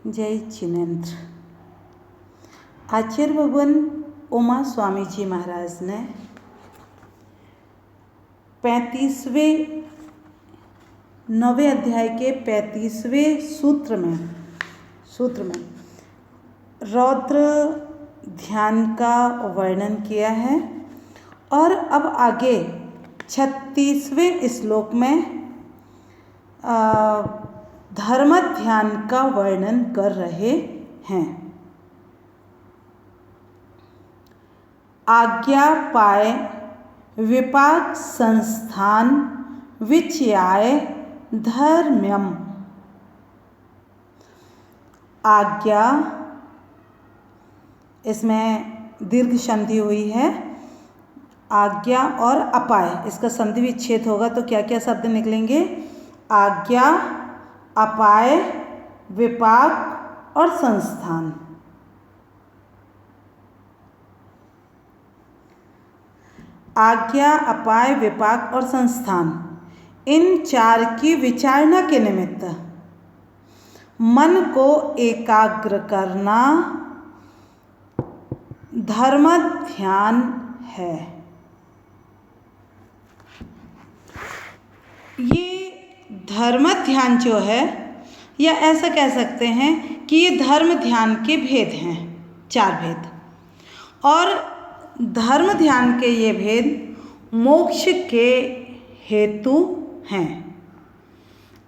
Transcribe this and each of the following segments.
जय जिनेन्द्र। आचार्य भगवान उमा स्वामी जी महाराज ने 35वें 9वें अध्याय के 35वें सूत्र में रौद्र ध्यान का वर्णन किया है और अब आगे 36वें श्लोक में धर्म ध्यान का वर्णन कर रहे हैं। आज्ञा पाए विपाक संस्थान विचयाय धर्म्यम। आज्ञा, इसमें दीर्घ संधि हुई है। आज्ञा और अपाय, इसका संधि विच्छेद होगा तो क्या क्या शब्द निकलेंगे? आज्ञा, अपाय, विपाक और संस्थान। आज्ञा, अपाय, विपाक और संस्थान, इन चार की विचारणा के निमित्त मन को एकाग्र करना धर्म ध्यान है। ये धर्म ध्यान जो है, या ऐसा कह सकते हैं कि ये धर्म ध्यान के भेद हैं, 4 भेद। और धर्म ध्यान के ये भेद मोक्ष के हेतु हैं।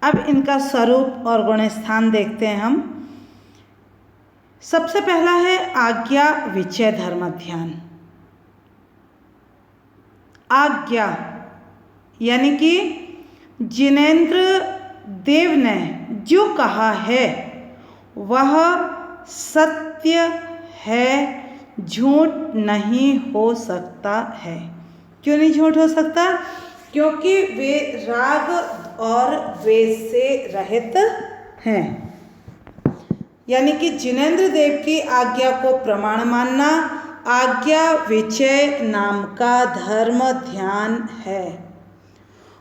अब इनका स्वरूप और गुण स्थान देखते हैं हम। सबसे पहला है आज्ञा विचय धर्म ध्यान। आज्ञा यानी कि जिनेन्द्र देव ने जो कहा है वह सत्य है, झूठ नहीं हो सकता है। क्यों नहीं झूठ हो सकता? क्योंकि वे राग और द्वेष से रहित हैं। यानी कि जिनेन्द्र देव की आज्ञा को प्रमाण मानना आज्ञा विचय नाम का धर्म ध्यान है।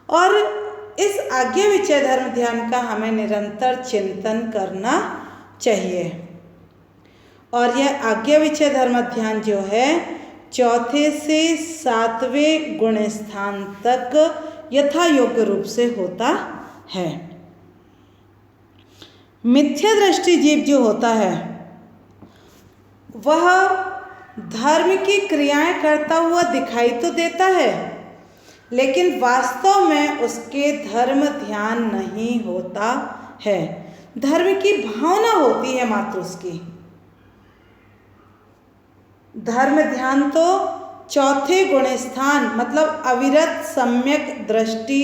और इस आज्ञा विचय धर्म ध्यान का हमें निरंतर चिंतन करना चाहिए। और यह आज्ञा विचय धर्म ध्यान जो है 4 से 7वें गुण स्थान तक यथा योग्य रूप से होता है। मिथ्या दृष्टि जीव जो होता है वह धर्म की क्रियाएं करता हुआ दिखाई तो देता है, लेकिन वास्तव में उसके धर्म ध्यान नहीं होता है। धर्म की भावना होती है मात्र उसकी। धर्म ध्यान तो 4थे गुण स्थान मतलब अविरत सम्यक दृष्टि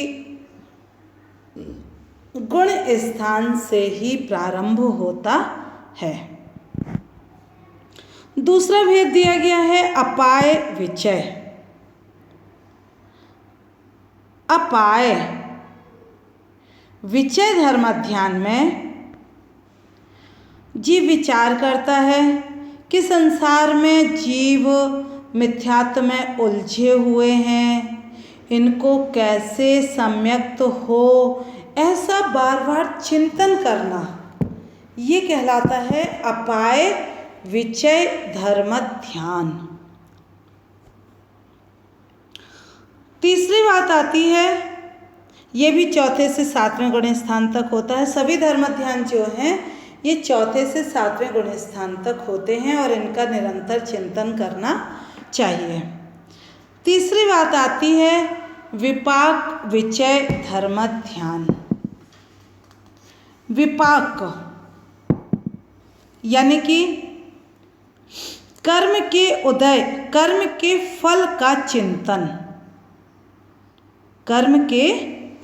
गुण स्थान से ही प्रारंभ होता है। दूसरा भेद दिया गया है अपाय विचय। अपाय विचय धर्म ध्यान में जीव विचार करता है कि संसार में जीव मिथ्यात्व में उलझे हुए हैं, इनको कैसे सम्यक्त हो, ऐसा बार बार चिंतन करना, ये कहलाता है अपाय विचय धर्म ध्यान। तीसरी बात आती है, ये भी 4थे से 7वें गुण स्थान तक होता है। सभी धर्म ध्यान जो हैं ये 4थे से 7वें गुण स्थान तक होते हैं और इनका निरंतर चिंतन करना चाहिए। तीसरी बात आती है विपाक विचय धर्म ध्यान। विपाक यानी कि कर्म के उदय, कर्म के फल का चिंतन। कर्म के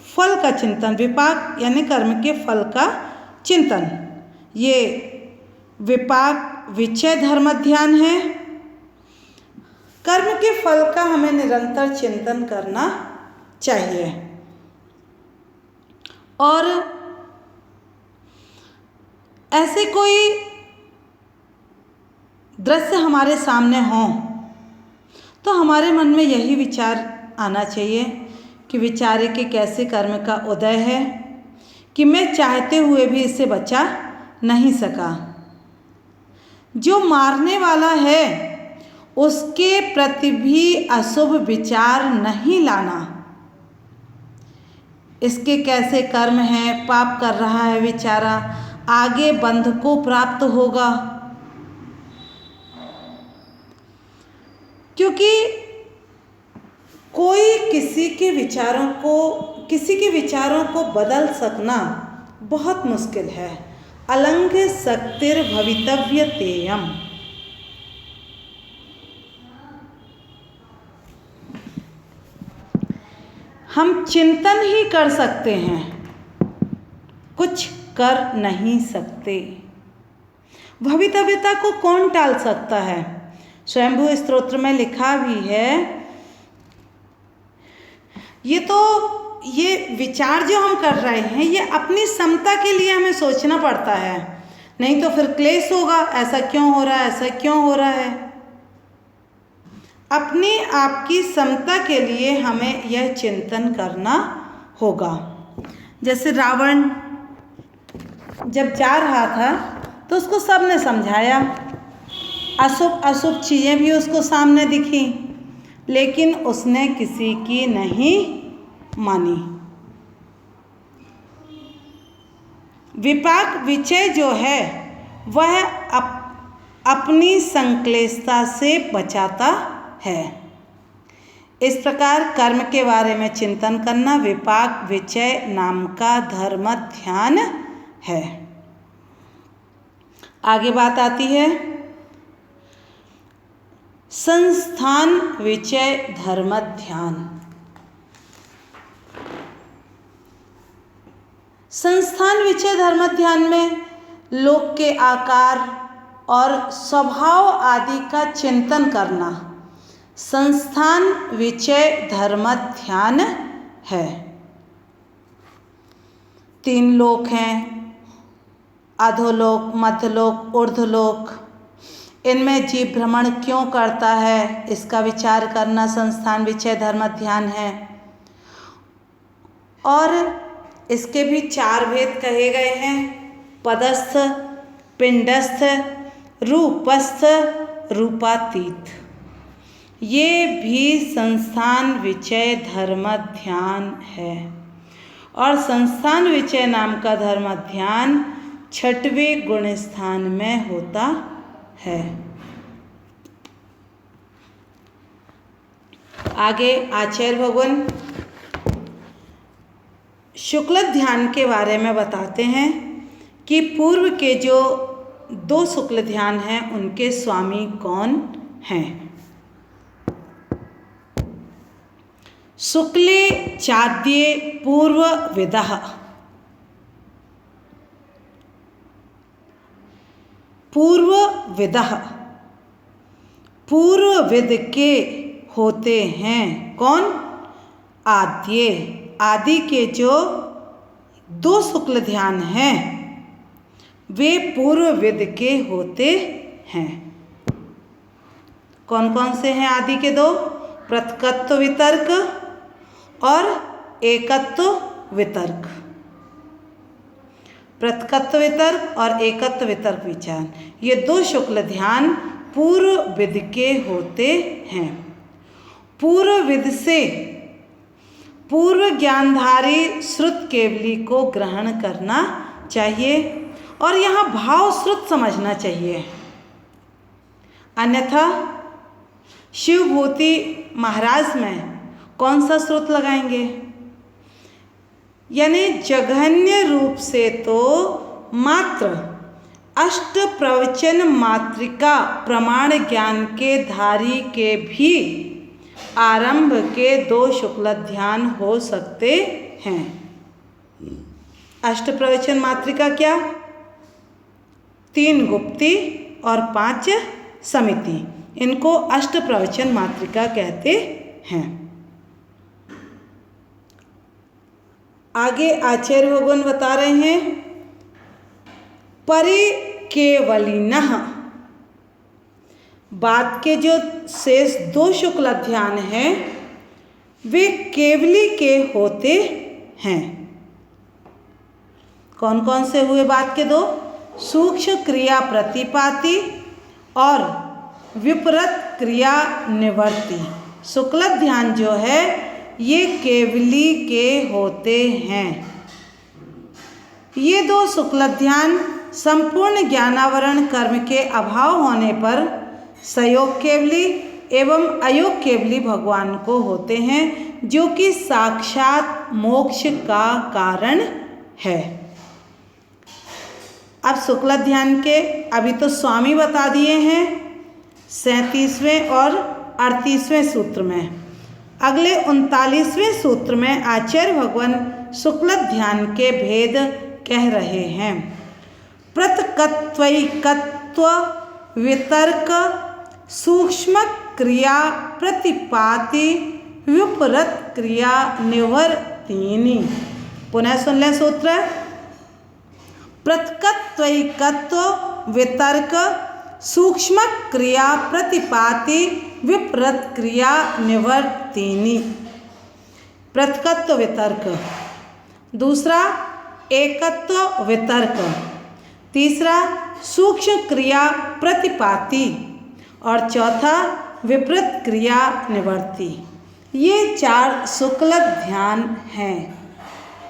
फल का चिंतन, विपाक यानी कर्म के फल का चिंतन, ये विपाक विचय धर्म ध्यान है। कर्म के फल का हमें निरंतर चिंतन करना चाहिए। और ऐसे कोई दृश्य हमारे सामने हो तो हमारे मन में यही विचार आना चाहिए कि विचारे कि कैसे कर्म का उदय है कि मैं चाहते हुए भी इससे बचा नहीं सका। जो मारने वाला है उसके प्रति भी अशुभ विचार नहीं लाना। इसके कैसे कर्म हैं, पाप कर रहा है बेचारा, आगे बंध को प्राप्त होगा। क्योंकि कोई किसी के विचारों को बदल सकना बहुत मुश्किल है। अलंघ शक्तिर भवितव्य तेयम। हम चिंतन ही कर सकते हैं, कुछ कर नहीं सकते। भवितव्यता को कौन टाल सकता है? स्वयंभू स्तोत्र में लिखा भी है। ये विचार जो हम कर रहे हैं ये अपनी समता के लिए हमें सोचना पड़ता है, नहीं तो फिर क्लेश होगा। ऐसा क्यों हो रहा है, ऐसा क्यों हो रहा है। अपने आप की समता के लिए हमें यह चिंतन करना होगा। जैसे रावण जब जा रहा था तो उसको सबने समझाया, अशुभ चीज़ें भी उसको सामने दिखी, लेकिन उसने किसी की नहीं मानी। विपाक विचय जो है वह अपनी संक्लेशता से बचाता है। इस प्रकार कर्म के बारे में चिंतन करना विपाक विचय नाम का धर्म ध्यान है। आगे बात आती है संस्थान विचय धर्म ध्यान। संस्थान विचय धर्म ध्यान में लोक के आकार और स्वभाव आदि का चिंतन करना संस्थान विचय धर्म ध्यान है। 3 लोक हैं, अधोलोक, मध्यलोक, ऊर्ध्वलोक। इनमें जीव भ्रमण क्यों करता है, इसका विचार करना संस्थान विचय धर्म ध्यान है। और इसके भी 4 भेद कहे गए हैं, पदस्थ, पिंडस्थ, रूपस्थ, रूपातीत। ये भी संस्थान विचय धर्म ध्यान है। और संस्थान विचय नाम का धर्म ध्यान 6वें गुण स्थान में होता है। आगे आचार्य भगवान शुक्ल ध्यान के बारे में बताते हैं कि पूर्व के जो 2 शुक्ल ध्यान हैं उनके स्वामी कौन हैं। शुक्ले चाद्ये पूर्व विदः। पूर्व विदः, पूर्व विद के होते हैं कौन? आद्य, आदि के जो 2 शुक्ल ध्यान हैं वे पूर्व विद के होते हैं। कौन कौन से हैं आदि के 2? पृथकत्व वितर्क और एकत्व वितर्क। पृथकत्व वितर्क और एकत्व वितर्क विचार, ये 2 शुक्ल ध्यान पूर्व विद के होते हैं। पूर्व विद से पूर्व ज्ञानधारी श्रुत केवली को ग्रहण करना चाहिए और यहाँ भाव श्रुत समझना चाहिए। अन्यथा शिवभूति महाराज में कौन सा श्रुत लगाएंगे? यानी जघन्य रूप से तो मात्र अष्ट प्रवचन मात्रिका प्रमाण ज्ञान के धारी के भी आरंभ के 2 शुक्ल ध्यान हो सकते हैं। अष्ट प्रवचन मात्रिका क्या? 3 गुप्ती और 5 समिति, इनको अष्ट प्रवचन मात्रिका कहते हैं। आगे आचार्य भगवान बता रहे हैं परिकेवलिनः। बाद के जो शेष 2 शुक्ल ध्यान हैं वे केवली के होते हैं। कौन कौन से हुए बाद के 2? सूक्ष्म क्रिया प्रतिपाती और विपरीत क्रिया निवर्ती। शुक्ल ध्यान जो है ये केवली के होते हैं। ये दो शुक्ल ध्यान संपूर्ण ज्ञानावरण कर्म के अभाव होने पर सयोग केवली एवं अयोग केवली भगवान को होते हैं, जो कि साक्षात मोक्ष का कारण है। अब शुक्ल ध्यान के अभी तो स्वामी बता दिए हैं 37वें और 38वें सूत्र में। अगले 39वें सूत्र में आचार्य भगवान शुक्ल ध्यान के भेद कह रहे हैं। प्रतकत्वैकत्व वितर्क सूक्ष्म क्रिया प्रतिपाति विपरीत क्रिया निवर्तिनी। पुनः सुन लें सूत्र। प्रतकत्वैकत्व वितर्क सूक्ष्म क्रिया प्रतिपाति विपरीत क्रिया निवर्तिनी। प्रतकत्व वितर्क, दूसरा एकत्व वितर्क, तीसरा सूक्ष्म क्रिया प्रतिपाति और चौथा विपरीत क्रिया निवर्ती। ये 4 शुक्ल ध्यान हैं।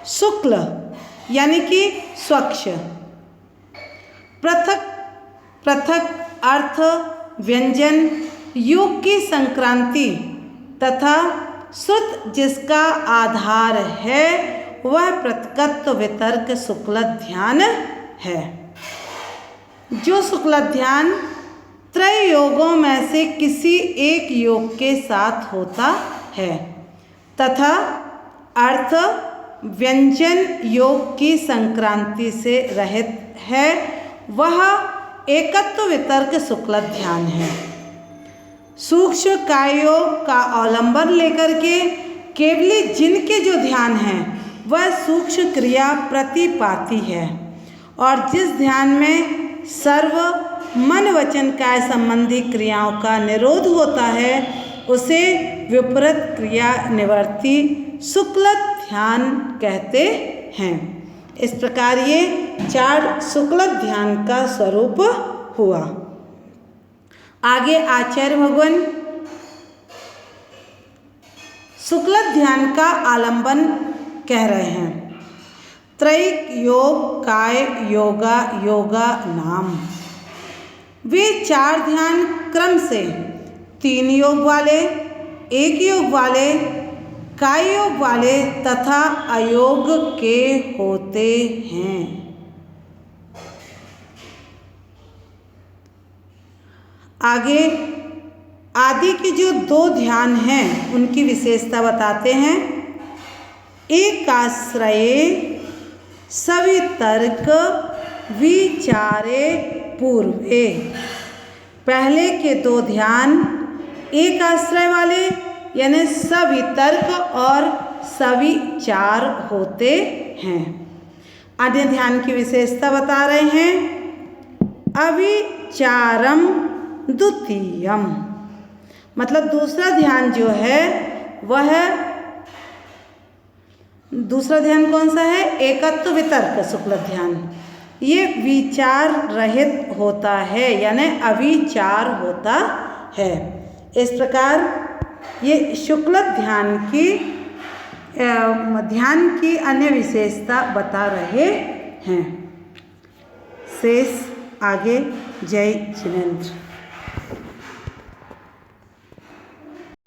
शुक्ल यानी कि स्वच्छ, पृथक पृथक अर्थ व्यंजन योग की संक्रांति तथा श्रुत जिसका आधार है वह प्रतकत्व वितर्क शुक्ल ध्यान है। जो शुक्ल ध्यान त्रय योगों में से किसी एक योग के साथ होता है तथा अर्थ व्यंजन योग की संक्रांति से रहित है, वह एकत्व वितर्क शुक्ल ध्यान है। सूक्ष्म काय योग का अवलंबन लेकर के केवली जिनके जो ध्यान है वह सूक्ष्म क्रिया प्रतिपाती है, और जिस ध्यान में सर्व मन वचन काय संबंधी क्रियाओं का निरोध होता है उसे विपरीत क्रिया निवर्ती शुक्ल ध्यान कहते हैं। इस प्रकार ये 4 शुक्ल ध्यान का स्वरूप हुआ। आगे आचार्य भगवान शुक्ल ध्यान का आलंबन कह रहे हैं। त्रैक योग काय योगा योगा नाम। वे 4 ध्यान क्रम से 3 योग वाले, 1 योग वाले, काय योग वाले तथा अयोग के होते हैं। आगे आदि के जो 2 ध्यान हैं उनकी विशेषता बताते हैं। एकाश्रये सवितर्क विचारे पूर्वे। पहले के 2 ध्यान एक आश्रय वाले यानी सवितर्क और सविचार होते हैं। अन्य ध्यान की विशेषता बता रहे हैं। अविचारम द्वितीयम, मतलब दूसरा ध्यान जो है वह, दूसरा ध्यान कौन सा है? एकत्व वितर्क शुक्ल ध्यान। ये विचार रहित होता है यानी अविचार होता है। इस प्रकार ये शुक्ल ध्यान की अन्य विशेषता बता रहे हैं। शेष आगे। जय जिनेंद्र।